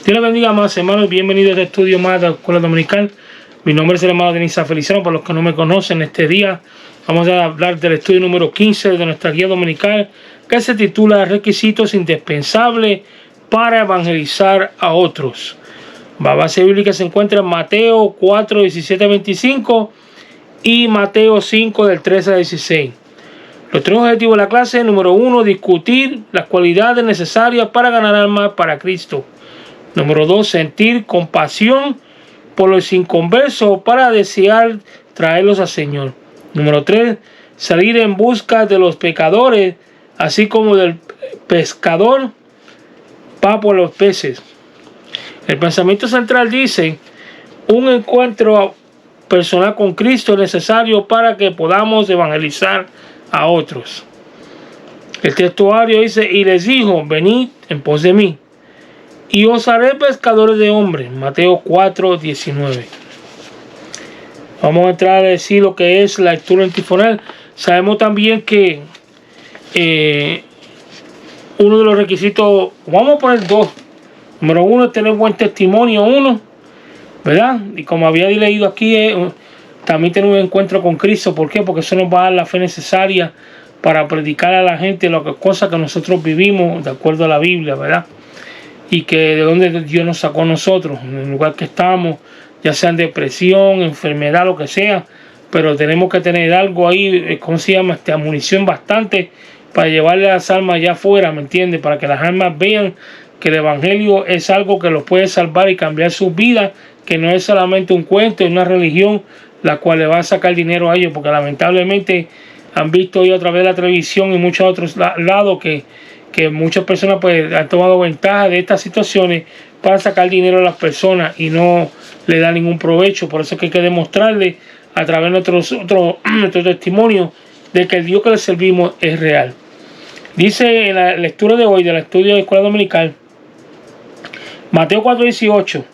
Dios les bendiga más, hermanos. Bienvenidos a este estudio más de la Escuela Dominical. Mi nombre es el hermano Denisa Feliciano. Para los que no me conocen, este día vamos a hablar del estudio número 15 de nuestra guía dominical, que se titula Requisitos indispensables para evangelizar a otros. La base bíblica se encuentra en Mateo 4, 17 a 25 y Mateo 5, del 13 a 16. Los tres objetivos de la clase: número 1, discutir las cualidades necesarias para ganar almas para Cristo. Número 2, sentir compasión por los inconversos para desear traerlos al Señor. Número 3, salir en busca de los pecadores, así como del pescador va por los peces. El pensamiento central dice: un encuentro personal con Cristo es necesario para que podamos evangelizar a otros. El textuario dice: y les dijo, venid en pos de mí, y os haré pescadores de hombres. Mateo 4, 19. Vamos a entrar a decir lo que es la lectura antifonal. Sabemos también que uno de los requisitos, vamos a poner dos. Número 1 es tener buen testimonio, ¿verdad? Y como había leído aquí, también tener un encuentro con Cristo. ¿Por qué? Porque eso nos va a dar la fe necesaria para predicar a la gente las cosas que nosotros vivimos de acuerdo a la Biblia, ¿verdad? Y que de donde Dios nos sacó a nosotros, en el lugar que estamos, ya sea en depresión, enfermedad, lo que sea, pero tenemos que tener algo ahí, ¿cómo se llama? Munición bastante para llevarle a las almas allá afuera, ¿me entiendes? Para que las almas vean que el Evangelio es algo que los puede salvar y cambiar sus vidas, que no es solamente un cuento, es una religión la cual le va a sacar dinero a ellos, porque lamentablemente han visto hoy a través de la televisión y muchos otros lados que muchas personas pues han tomado ventaja de estas situaciones para sacar dinero a las personas y no le da ningún provecho. Por eso es que hay que demostrarle a través de nuestro testimonio de que el Dios que le servimos es real. Dice en la lectura de hoy del estudio de Escuela Dominical, Mateo 4, 18.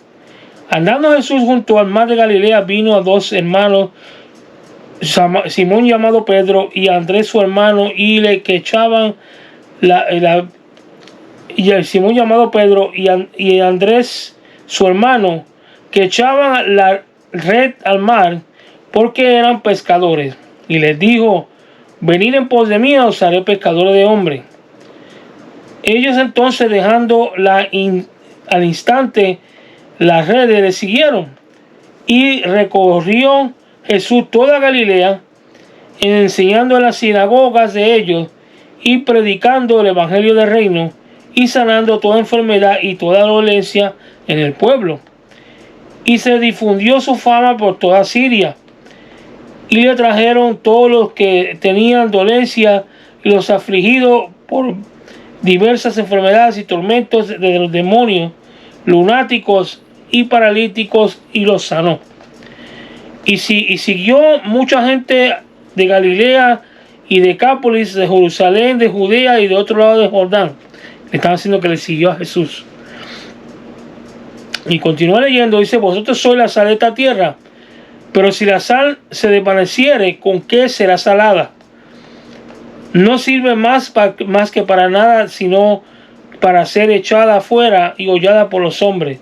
Andando Jesús junto al mar de Galilea, vino a dos hermanos, Simón llamado Pedro y Andrés su hermano, y le que echaban y el Simón llamado Pedro y Andrés su hermano, que echaban la red al mar porque eran pescadores. Y les dijo: venid en pos de mí, os haré pescadores de hombres. Ellos entonces, dejando al instante las redes, le siguieron. Y recorrió Jesús toda Galilea, enseñando en las sinagogas de ellos y predicando el evangelio del reino y sanando toda enfermedad y toda dolencia en el pueblo. Y se difundió su fama por toda Siria. Y le trajeron todos los que tenían dolencia y los afligidos por diversas enfermedades y tormentos de los demonios, lunáticos y paralíticos, y los sanó. Y siguió mucha gente de Galilea y de Decápolis, de Jerusalén, de Judea y de otro lado de Jordán. Están diciendo que le siguió a Jesús. Y continúa leyendo, dice: vosotros sois la sal de esta tierra, pero si la sal se desvaneciere, ¿con qué será salada? No sirve más que para nada, sino para ser echada afuera y hollada por los hombres.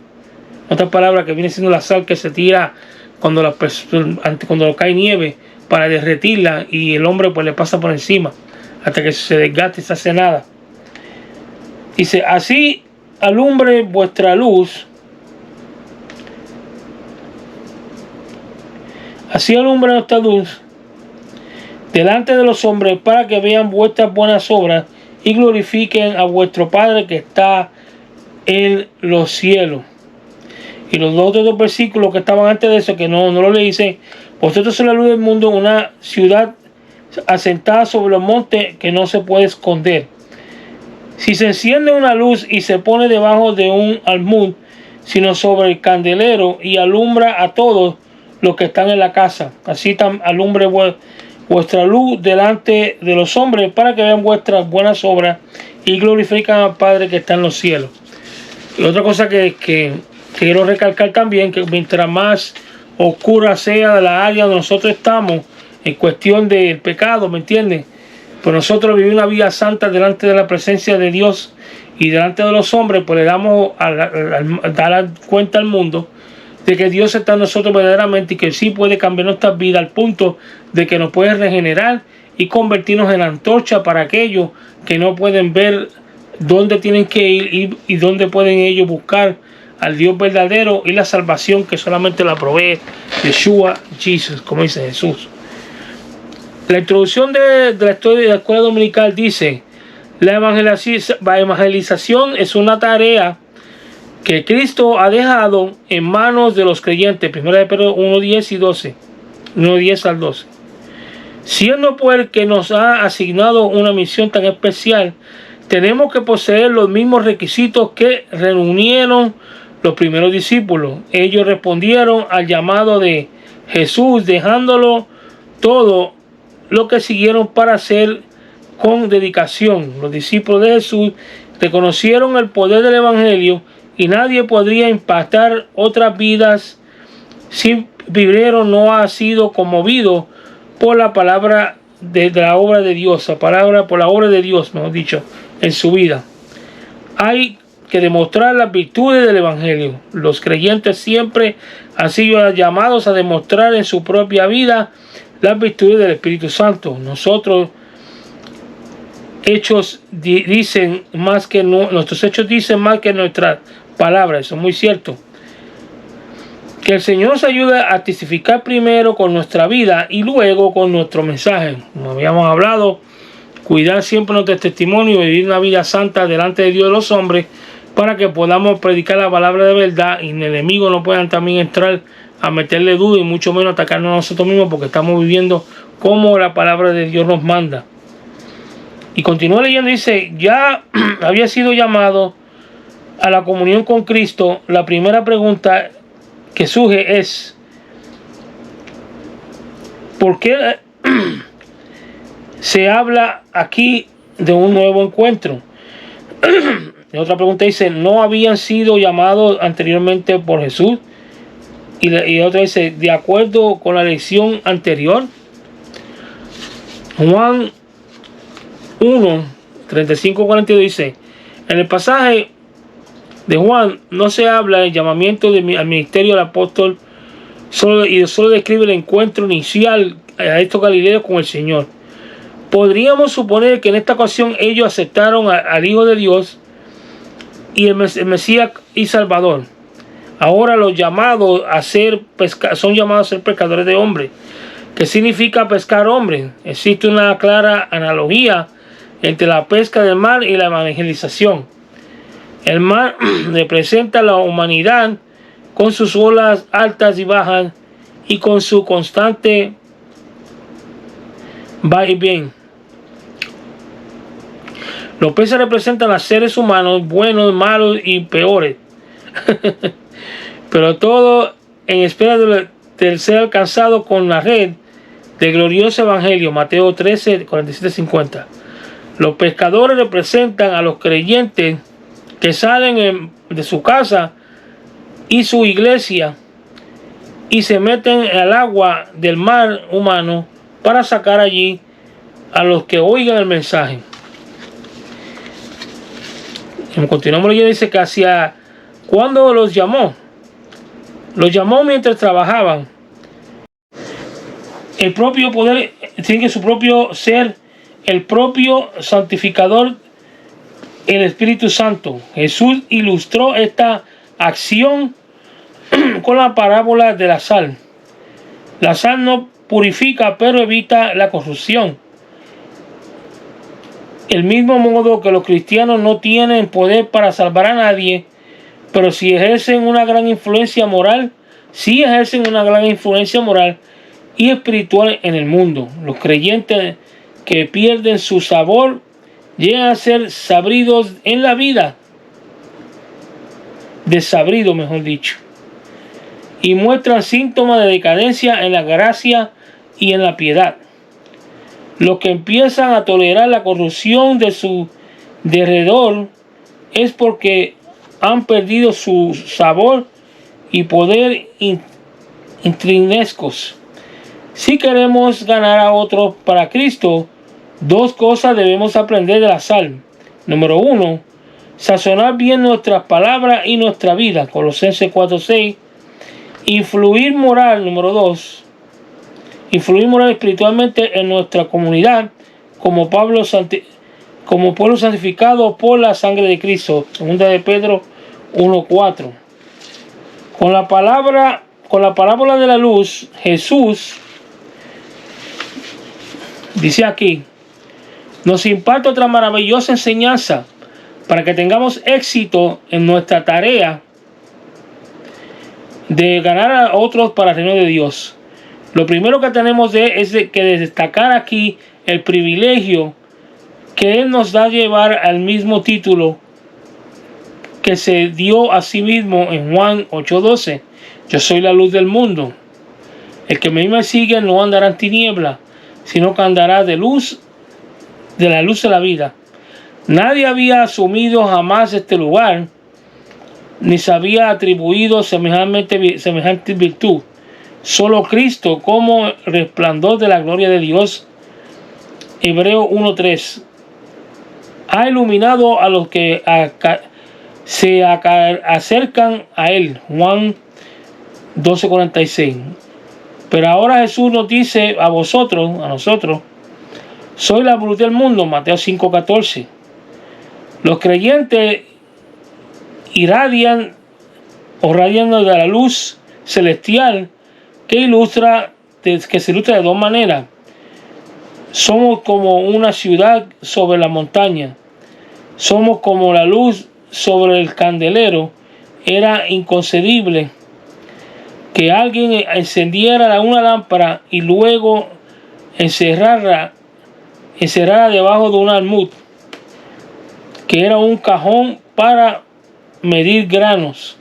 Otra palabra que viene siendo la sal que se tira cuando cae nieve para derretirla, y el hombre pues le pasa por encima hasta que se desgaste y se hace nada. Dice: así alumbre vuestra luz. Así alumbra nuestra luz delante de los hombres, para que vean vuestras buenas obras y glorifiquen a vuestro Padre que está en los cielos. Y los otros versículos que estaban antes de eso, que no lo leí, dice: vosotros sois la luz del mundo, una ciudad asentada sobre los montes que no se puede esconder. Si se enciende una luz y se pone debajo de un almud, sino sobre el candelero, y alumbra a todos los que están en la casa. Así alumbre vuestra luz delante de los hombres, para que vean vuestras buenas obras y glorifican al Padre que está en los cielos. Y otra cosa que quiero recalcar también, que mientras más oscura sea la área donde nosotros estamos en cuestión del pecado, ¿me entienden? Pues nosotros vivimos una vida santa delante de la presencia de Dios y delante de los hombres, pues le damos a dar cuenta al mundo de que Dios está en nosotros verdaderamente y que sí puede cambiar nuestras vidas al punto de que nos puede regenerar y convertirnos en antorcha para aquellos que no pueden ver dónde tienen que ir y dónde pueden ellos buscar al Dios verdadero y la salvación que solamente la provee Yeshua, Jesus, como dice Jesús. La introducción de la historia de la escuela dominical dice: la evangelización es una tarea que Cristo ha dejado en manos de los creyentes. 1 Pedro 1:10 y 12. 1:10 al 12. Siendo pues el que nos ha asignado una misión tan especial, tenemos que poseer los mismos requisitos que reunieron los primeros discípulos. Ellos respondieron al llamado de Jesús, dejándolo todo lo que siguieron para hacer con dedicación. Los discípulos de Jesús reconocieron el poder del Evangelio y nadie podría impactar otras vidas si primero no ha sido conmovido por la palabra de la obra de Dios, por la obra de Dios, mejor dicho, en su vida. Hay que demostrar las virtudes del Evangelio. Los creyentes siempre han sido llamados a demostrar en su propia vida las virtudes del Espíritu Santo. Nuestros hechos dicen más que nuestras palabras. Eso es muy cierto. Que el Señor nos ayude a testificar primero con nuestra vida y luego con nuestro mensaje. Como habíamos hablado, cuidar siempre nuestro testimonio y vivir una vida santa delante de Dios y los hombres para que podamos predicar la palabra de verdad y el enemigo no puedan también entrar a meterle duda y mucho menos atacarnos a nosotros mismos, porque estamos viviendo como la palabra de Dios nos manda. Y continúa leyendo, dice: ya había sido llamado a la comunión con Cristo. La primera pregunta que surge es: ¿por qué se habla aquí de un nuevo encuentro? Y otra pregunta dice: ¿no habían sido llamados anteriormente por Jesús? Y otra dice: ¿de acuerdo con la lección anterior? Juan 1, 35-42 dice: en el pasaje de Juan no se habla del llamamiento al ministerio del apóstol, solo describe el encuentro inicial a estos galileos con el Señor. Podríamos suponer que en esta ocasión ellos aceptaron al Hijo de Dios y el Mesías y Salvador. Ahora los llamados son llamados a ser pescadores de hombres. ¿Qué significa pescar hombres? Existe una clara analogía entre la pesca del mar y la evangelización. El mar representa la humanidad con sus olas altas y bajas y con su constante va y bien. Los peces representan a seres humanos buenos, malos y peores. Pero todo en espera de ser alcanzado con la red del glorioso evangelio. Mateo 13, 47-50. Los pescadores representan a los creyentes que salen de su casa y su iglesia y se meten al agua del mar humano para sacar allí a los que oigan el mensaje. Continuamos leyendo, dice que hacia cuando los llamó mientras trabajaban. El propio poder tiene su propio ser, el propio santificador, el Espíritu Santo. Jesús ilustró esta acción con la parábola de la sal. La sal no purifica, pero evita la corrupción. El mismo modo que los cristianos no tienen poder para salvar a nadie, pero sí ejercen una gran influencia moral y espiritual en el mundo. Los creyentes que pierden su sabor llegan a ser sabridos en la vida, desabridos mejor dicho, y muestran síntomas de decadencia en la gracia y en la piedad. Los que empiezan a tolerar la corrupción de su derredor es porque han perdido su sabor y poder intrínsecos. Si queremos ganar a otros para Cristo, dos cosas debemos aprender de la sal. Número 1, sazonar bien nuestras palabras y nuestra vida, Colosenses 4:6. Influir moral, número 2, influir moral espiritualmente en nuestra comunidad como pueblo santificado por la sangre de Cristo, 2 de Pedro 1:4. Con la parábola de la luz, Jesús dice aquí, nos imparte otra maravillosa enseñanza para que tengamos éxito en nuestra tarea de ganar a otros para el reino de Dios. Lo primero que tenemos es que destacar aquí el privilegio que Él nos da llevar al mismo título que se dio a sí mismo en Juan 8:12. Yo soy la luz del mundo. El que me sigue no andará en tiniebla, sino que andará de la luz de la vida. Nadie había asumido jamás este lugar, ni se había atribuido semejante virtud. Solo Cristo, como resplandor de la gloria de Dios, Hebreos 1:3, ha iluminado a los que se acercan a Él, Juan 12:46. Pero ahora Jesús nos dice a nosotros, soy la luz del mundo, Mateo 5:14. Los creyentes radian de la luz celestial que se ilustra de dos maneras. Somos como una ciudad sobre la montaña. Somos como la luz sobre el candelero. Era inconcebible que alguien encendiera una lámpara y luego encerrara debajo de un almud, que era un cajón para medir granos.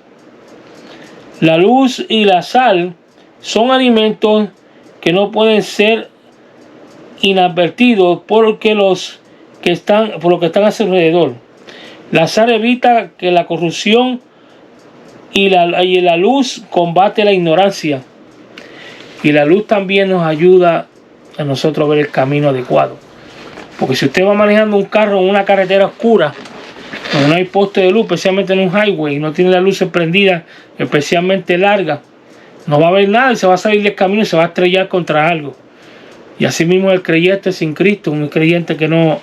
La luz y la sal son alimentos que no pueden ser inadvertidos por lo que están a su alrededor. La sal evita que la corrupción y la luz combate la ignorancia. Y la luz también nos ayuda a nosotros ver el camino adecuado. Porque si usted va manejando un carro en una carretera oscura, donde no hay poste de luz, especialmente en un highway, y no tiene la luz prendida, especialmente larga, no va a ver nada y se va a salir del camino y se va a estrellar contra algo. Y así mismo el creyente sin Cristo, un creyente que no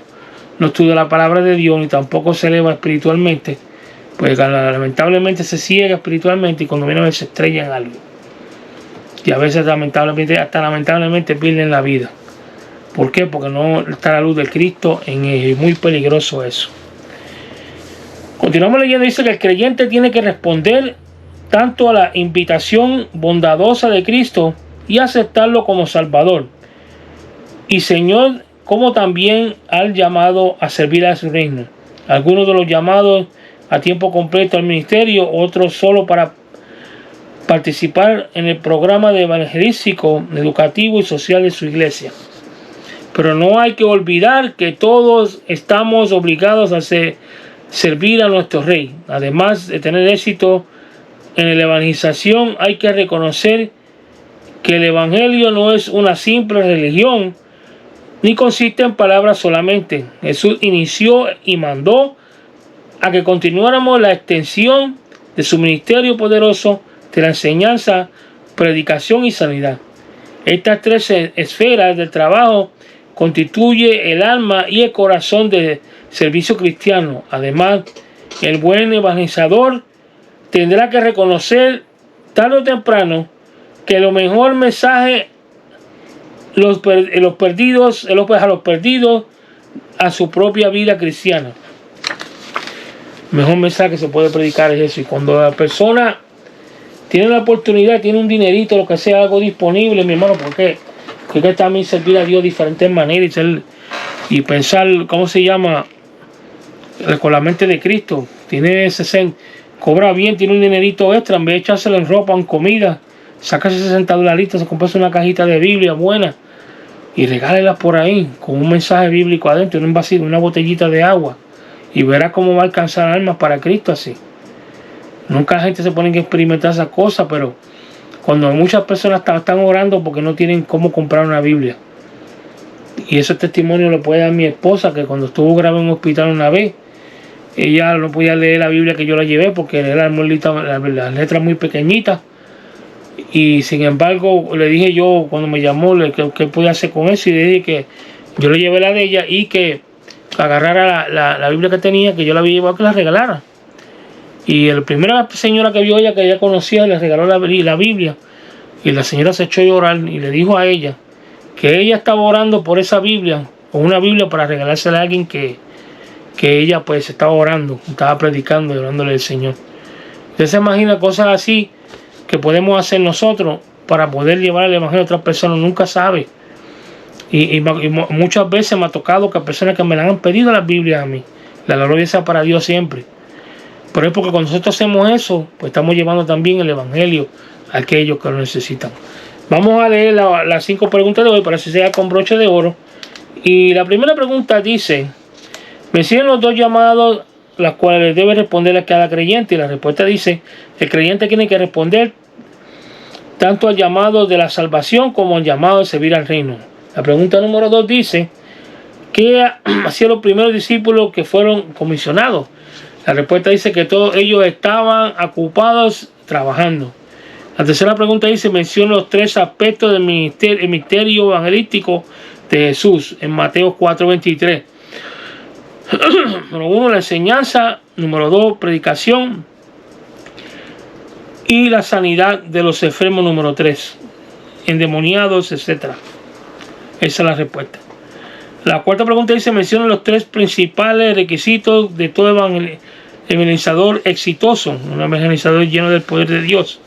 estudia la palabra de Dios ni tampoco se eleva espiritualmente, pues lamentablemente se ciega espiritualmente y cuando viene a ver se estrella en algo. Y a veces lamentablemente pierden la vida. ¿Por qué? Porque no está la luz de Cristo en ellos. Es muy peligroso eso. Continuamos leyendo. Dice que el creyente tiene que responder tanto a la invitación bondadosa de Cristo y aceptarlo como Salvador y Señor, como también al llamado a servir a su reino. Algunos de los llamados a tiempo completo al ministerio, otros solo para participar en el programa de evangelístico, educativo y social de su iglesia. Pero no hay que olvidar que todos estamos obligados a servir a nuestro Rey. Además de tener éxito en la evangelización, hay que reconocer que el Evangelio no es una simple religión, ni consiste en palabras solamente. Jesús inició y mandó a que continuáramos la extensión de su ministerio poderoso de la enseñanza, predicación y sanidad. Estas tres esferas del trabajo constituye el alma y el corazón del servicio cristiano. Además, el buen evangelizador tendrá que reconocer tarde o temprano que lo mejor mensaje a los perdidos a su propia vida cristiana. El mejor mensaje que se puede predicar es eso. Y cuando la persona tiene la oportunidad, tiene un dinerito, lo que sea, algo disponible, mi hermano, ¿por qué? Porque hay que también servir a Dios de diferentes maneras y pensar, ¿cómo se llama? Con la mente de Cristo. Cobra bien, tiene un dinerito extra, en vez de echárselo en ropa, en comida, saca $60, se compra una cajita de Biblia buena y regálela por ahí con un mensaje bíblico adentro, en un vasito, una botellita de agua, y verá cómo va a alcanzar almas para Cristo así. Nunca la gente se pone a experimentar esas cosas, pero cuando muchas personas están orando porque no tienen cómo comprar una Biblia. Y ese testimonio lo puede dar mi esposa, que cuando estuvo grave en un hospital una vez, ella no podía leer la Biblia que yo la llevé porque era las letras muy pequeñitas. Y sin embargo, le dije yo cuando me llamó qué podía hacer con eso, y le dije que yo le llevé la de ella y que agarrara la Biblia que tenía, que yo la había llevado, que la regalara. Y la primera señora que vio ella, que ella conocía, le regaló la Biblia. Y la señora se echó a llorar y le dijo a ella que ella estaba orando por esa Biblia, o una Biblia para regalársela a alguien que ella pues estaba orando, estaba predicando y orándole al Señor. Usted se imagina cosas así que podemos hacer nosotros para poder llevar el evangelio a otras personas. Nunca sabe. Y muchas veces me ha tocado que personas que me la han pedido las Biblias a mí. La gloria sea para Dios siempre. Pero es porque cuando nosotros hacemos eso, pues estamos llevando también el evangelio a aquellos que lo necesitan. Vamos a leer las 5 preguntas de hoy para que sea con broche de oro. Y la primera pregunta dice: mencionen los 2 llamados las cuales debe responder a cada creyente. Y la respuesta dice: el creyente tiene que responder tanto al llamado de la salvación como al llamado de servir al reino. La pregunta número 2 dice: ¿qué hacían los primeros discípulos que fueron comisionados? La respuesta dice que todos ellos estaban ocupados trabajando. La tercera pregunta dice: menciona los 3 aspectos del ministerio evangelístico de Jesús en Mateo 4:23. Número 1, la enseñanza. Número 2, predicación. Y la sanidad de los enfermos. Número 3, endemoniados, etc. Esa es la respuesta. La cuarta pregunta dice: menciona los 3 principales requisitos de todo evangelizador exitoso, un evangelizador lleno del poder de Dios.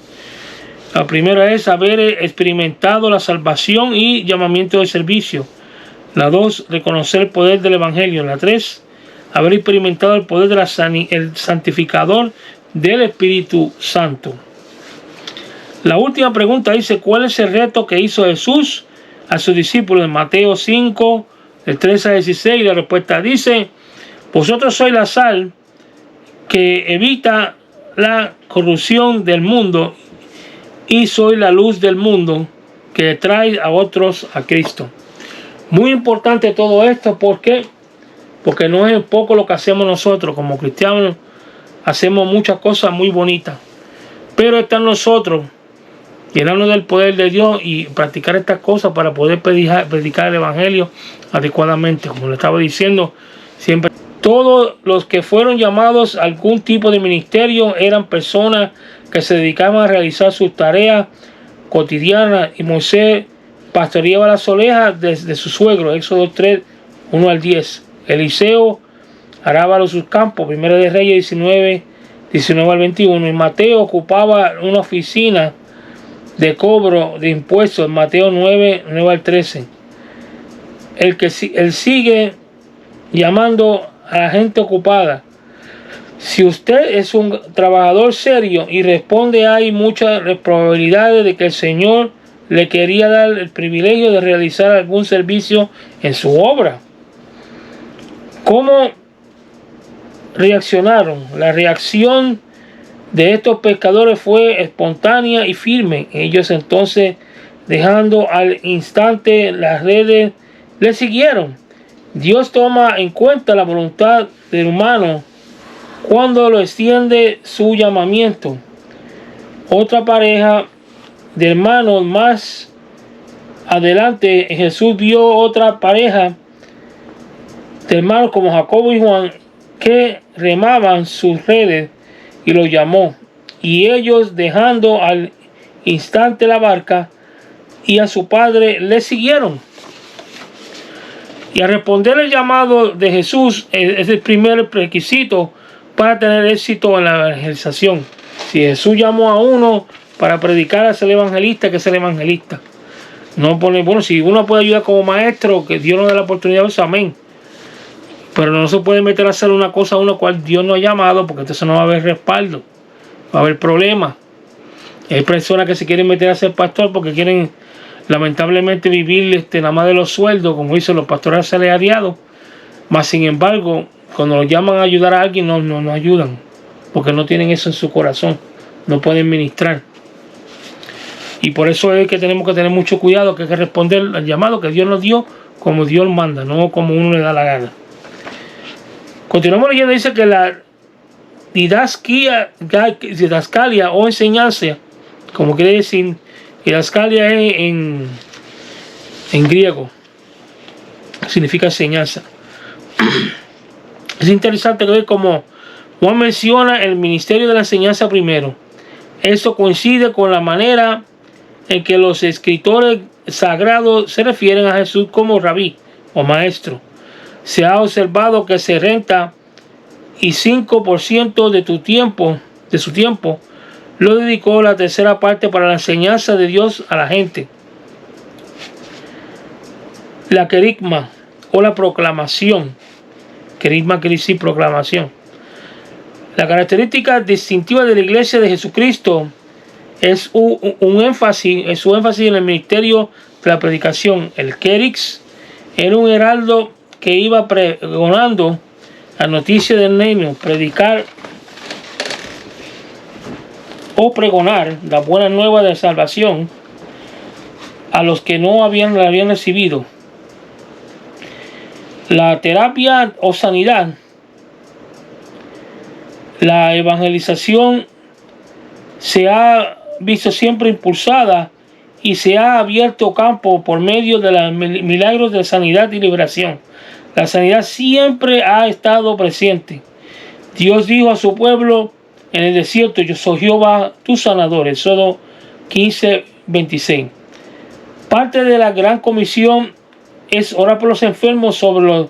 La primera es haber experimentado la salvación y llamamiento de servicio. La 2, reconocer el poder del evangelio. La 3, haber experimentado el poder el santificador del Espíritu Santo. La última pregunta dice: ¿cuál es el reto que hizo Jesús a sus discípulos? En Mateo 5, del 13 a 16, la respuesta dice: vosotros sois la sal que evita la corrupción del mundo, y soy la luz del mundo que trae a otros a Cristo. Muy importante todo esto. ¿Por qué? Porque no es poco lo que hacemos nosotros como cristianos. Hacemos muchas cosas muy bonitas, pero está en nosotros llenarnos del poder de Dios y practicar estas cosas para poder predicar el evangelio adecuadamente. Como le estaba diciendo, siempre todos los que fueron llamados a algún tipo de ministerio eran personas que se dedicaban a realizar sus tareas cotidianas, y Moisés pastoreaba las ovejas de su suegro. Éxodo 3, 1 al 10. Eliseo araba sus campos. Primera de Reyes 19, 19 al 21. Y Mateo ocupaba una oficina de cobro de impuestos en Mateo 9, 9 al 13. Él sigue llamando a la gente ocupada. Si usted es un trabajador serio y responde, hay muchas probabilidades de que el Señor le quería dar el privilegio de realizar algún servicio en su obra. ¿Cómo reaccionaron? La reacción de estos pescadores fue espontánea y firme. Ellos entonces, dejando al instante las redes, le siguieron. Dios toma en cuenta la voluntad del humano cuando lo extiende su llamamiento. Otra pareja de hermanos más adelante, Jesús vio otra pareja de hermanos como Jacobo y Juan que remaban sus redes y los llamó. Y ellos, dejando al instante la barca y a su padre, le siguieron. Y al responder el llamado de Jesús es el primer requisito para tener éxito en la evangelización. Si Jesús llamó a uno para predicar, a ser evangelista, que es el evangelista. No pone, bueno, si uno puede ayudar como maestro, que Dios nos dé la oportunidad, pues amén. Pero no se puede meter a hacer una cosa a una cual Dios no ha llamado, porque entonces no va a haber respaldo, va a haber problemas. Hay personas que se quieren meter a ser pastor porque quieren lamentablemente vivir nada más de los sueldos, como dicen los pastores asalariados. Mas sin embargo, cuando los llaman a ayudar a alguien, no ayudan, porque no tienen eso en su corazón, no pueden ministrar. Y por eso es que tenemos que tener mucho cuidado, que hay que responder al llamado que Dios nos dio como Dios manda, no como uno le da la gana. Continuamos leyendo, dice que la didascalia o enseñanza, como quiere decir, didascalia en griego, significa enseñanza. Es interesante ver cómo Juan menciona el ministerio de la enseñanza primero. Esto coincide con la manera en que los escritores sagrados se refieren a Jesús como rabí o maestro. Se ha observado que 75% de su tiempo lo dedicó la tercera parte para la enseñanza de Dios a la gente. La querigma o la proclamación. Querigma quiere decir proclamación. La característica distintiva de la Iglesia de Jesucristo es un énfasis en el ministerio de la predicación. El querix era un heraldo que iba pregonando la noticia del reino, predicar o pregonar la buena nueva de salvación a los que no la habían recibido. La terapia o sanidad, la evangelización se ha visto siempre impulsada y se ha abierto campo por medio de los milagros de sanidad y liberación. La sanidad siempre ha estado presente. Dios dijo a su pueblo en el desierto: yo soy Jehová tu sanador. Éxodo 15:26. Parte de la gran comisión es orar por los enfermos, sobre los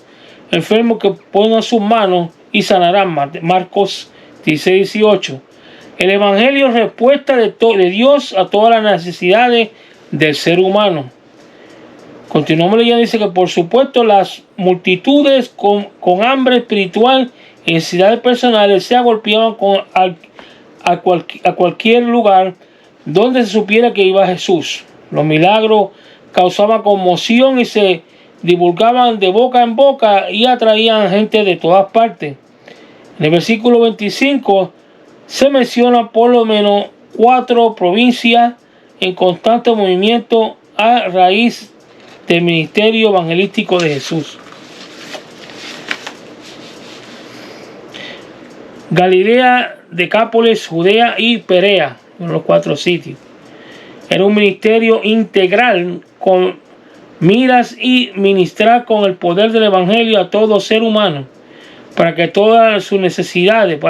enfermos que pongan sus manos y sanarán. Marcos 16:18. El evangelio es respuesta de Dios a todas las necesidades del ser humano. Continuamos leyendo, dice que por supuesto las multitudes con hambre espiritual y necesidades personales se agolpeaban a cualquier lugar donde se supiera que iba Jesús. Los milagros causaban conmoción y se divulgaban de boca en boca y atraían gente de todas partes. En el versículo 25 se menciona por lo menos 4 provincias en constante movimiento a raíz del ministerio evangelístico de Jesús. Galilea, Decápolis, Judea y Perea, los 4 sitios. Era un ministerio integral con miras y ministrar con el poder del evangelio a todo ser humano para todas sus necesidades.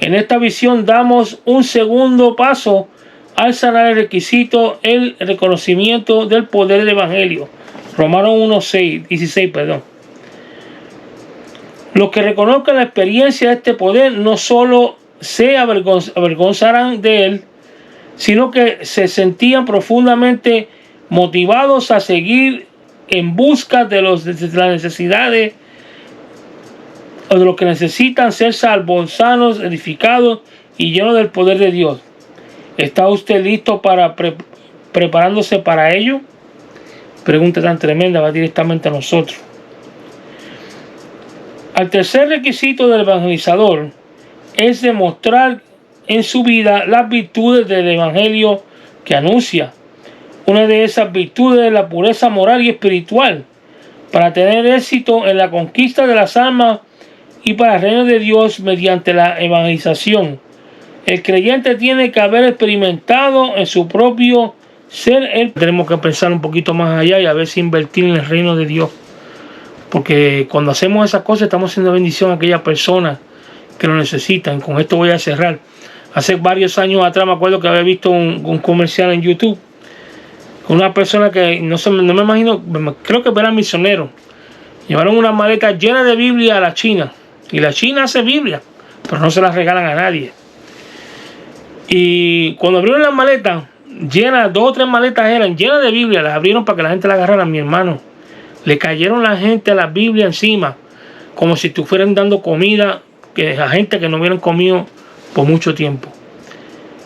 En esta visión damos un segundo paso al sanar el requisito, el reconocimiento del poder del evangelio. Romanos 1:16. Los que reconozcan la experiencia de este poder no solo se avergonzarán de él, sino que se sentían profundamente motivados a seguir en busca de las necesidades o de los que necesitan ser salvos, sanos, edificados y llenos del poder de Dios. ¿Está usted listo para preparándose para ello? Pregunta tan tremenda, va directamente a nosotros. El tercer requisito del evangelizador es demostrar en su vida las virtudes del evangelio que anuncia. Una de esas virtudes es la pureza moral y espiritual. Para tener éxito en la conquista de las almas y para el reino de Dios mediante la evangelización, el creyente tiene que haber experimentado en su propio ser. Tenemos que pensar un poquito más allá y a ver si invertir en el reino de Dios. Porque cuando hacemos esas cosas estamos haciendo bendición a aquellas personas que lo necesitan. Con esto voy a cerrar. Hace varios años atrás me acuerdo que había visto un comercial en YouTube. Una persona que no me imagino, creo que era misionero. Llevaron una maleta llena de Biblia a la China. Y la China hace Biblia, pero no se las regalan a nadie. Y cuando abrieron las maletas, llenas, 2 o 3 maletas eran llenas de Biblia, las abrieron para que la gente la agarrara. Mi hermano, le cayeron la gente a la Biblia encima, como si estuvieran dando comida a gente que no hubieran comido por mucho tiempo.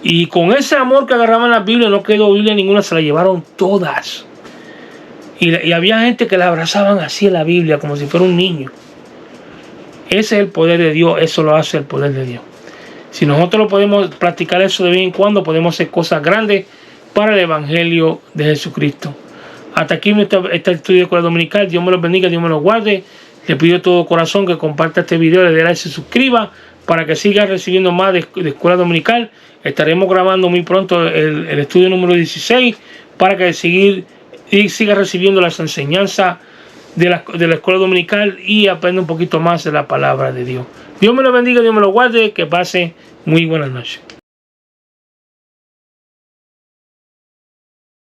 Y con ese amor que agarraban las Biblias, no quedó Biblia ninguna, se la llevaron todas. Y había gente que la abrazaban así en la Biblia, como si fuera un niño. Ese es el poder de Dios, eso lo hace el poder de Dios. Si nosotros lo podemos practicar eso de vez en cuando, podemos hacer cosas grandes para el Evangelio de Jesucristo. Hasta aquí este estudio de escuela dominical. Dios me los bendiga, Dios me los guarde. Le pido de todo corazón que comparta este video, le dé like, se suscriba para que siga recibiendo más de Escuela Dominical. Estaremos grabando muy pronto el estudio número 16 para que siga recibiendo las enseñanzas de la Escuela Dominical y aprenda un poquito más de la palabra de Dios. Dios me lo bendiga, Dios me lo guarde, que pase muy buenas noches.